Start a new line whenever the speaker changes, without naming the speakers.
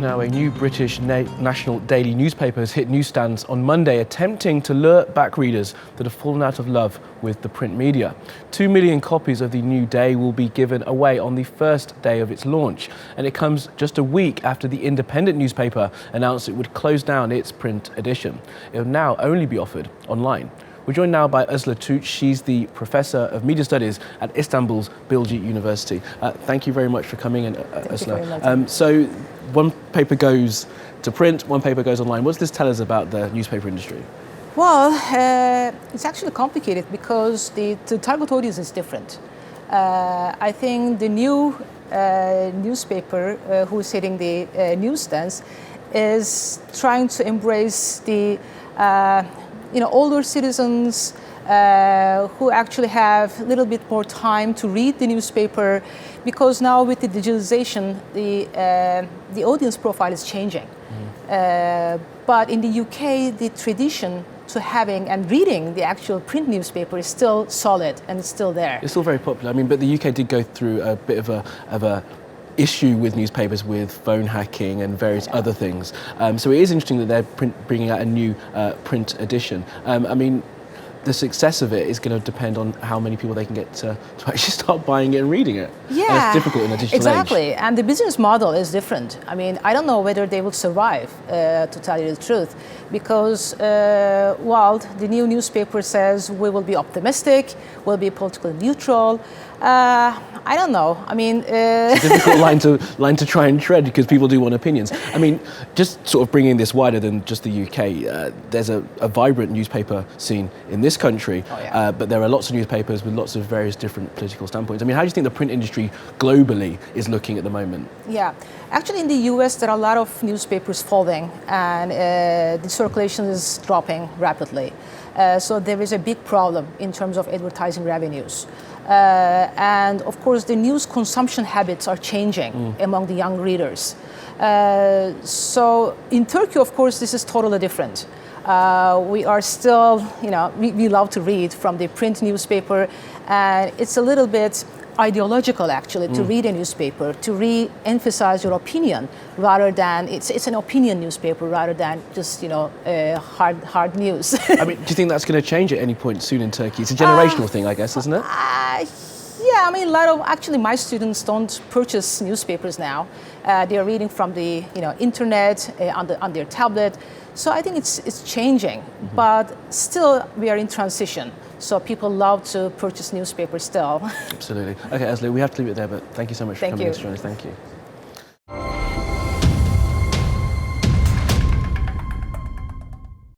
Now, a new British national daily newspaper has hit newsstands on Monday, attempting to lure back readers that have fallen out of love with the print media. 2 million copies of the new day will be given away on the first day of its launch, and it comes just a week after the independent newspaper announced it would close down its print edition. It will now only be offered online. We're joined now by Asli Tunc. She's the Professor of Media Studies at Istanbul Bilgi University. Thank you very much for coming in, Asli. So one paper goes to print, one paper goes online. What does this tell us about the newspaper industry?
Well, it's actually complicated because the target audience is different. I think the new newspaper who is hitting the newsstands is trying to embrace the older citizens who actually have a little bit more time to read the newspaper, because now with the digitalization, the audience profile is changing. But in the UK, the tradition to having and reading the actual print newspaper is still solid and it's still there. It's
still very popular. I mean, but the UK did go through a bit of a issue with newspapers, with phone hacking and various other things. So it is interesting that they're bringing out a new print edition. I mean, the success of it is going to depend on how many people they can get to actually start buying it and reading it.
Yeah,
and it's difficult in a digital
exactly.
age.
And the business model is different. I mean, I don't know whether they will survive, to tell you the truth, because while the new newspaper says we will be optimistic, we'll be politically neutral, I don't know. I mean,
it's a difficult line to try and tread, because people do want opinions. I mean, just sort of bringing this wider than just the UK, there's a vibrant newspaper scene in this country, but there are lots of newspapers with lots of various different political standpoints. I mean, how do you think the print industry globally is looking at the moment?
Yeah, actually in the US there are a lot of newspapers folding, and the circulation is dropping rapidly. So there is a big problem in terms of advertising revenues. And of course the news consumption habits are changing among the young readers. So in Turkey, of course, this is totally different. We are still, we love to read from the print newspaper, and it's a little bit ideological actually to read a newspaper, to re-emphasize your opinion rather than, it's an opinion newspaper rather than just, hard news.
I mean, do you think that's going to change at any point soon in Turkey? It's a generational thing, I guess, isn't it?
Yeah, I mean, a lot of, actually my students don't purchase newspapers now. They are reading from the internet, on their tablet. So I think it's changing, but still we are in transition. So people love to purchase newspapers still.
Absolutely. Okay, Asli, we have to leave it there, but thank you so much for coming in to join us. Thank you.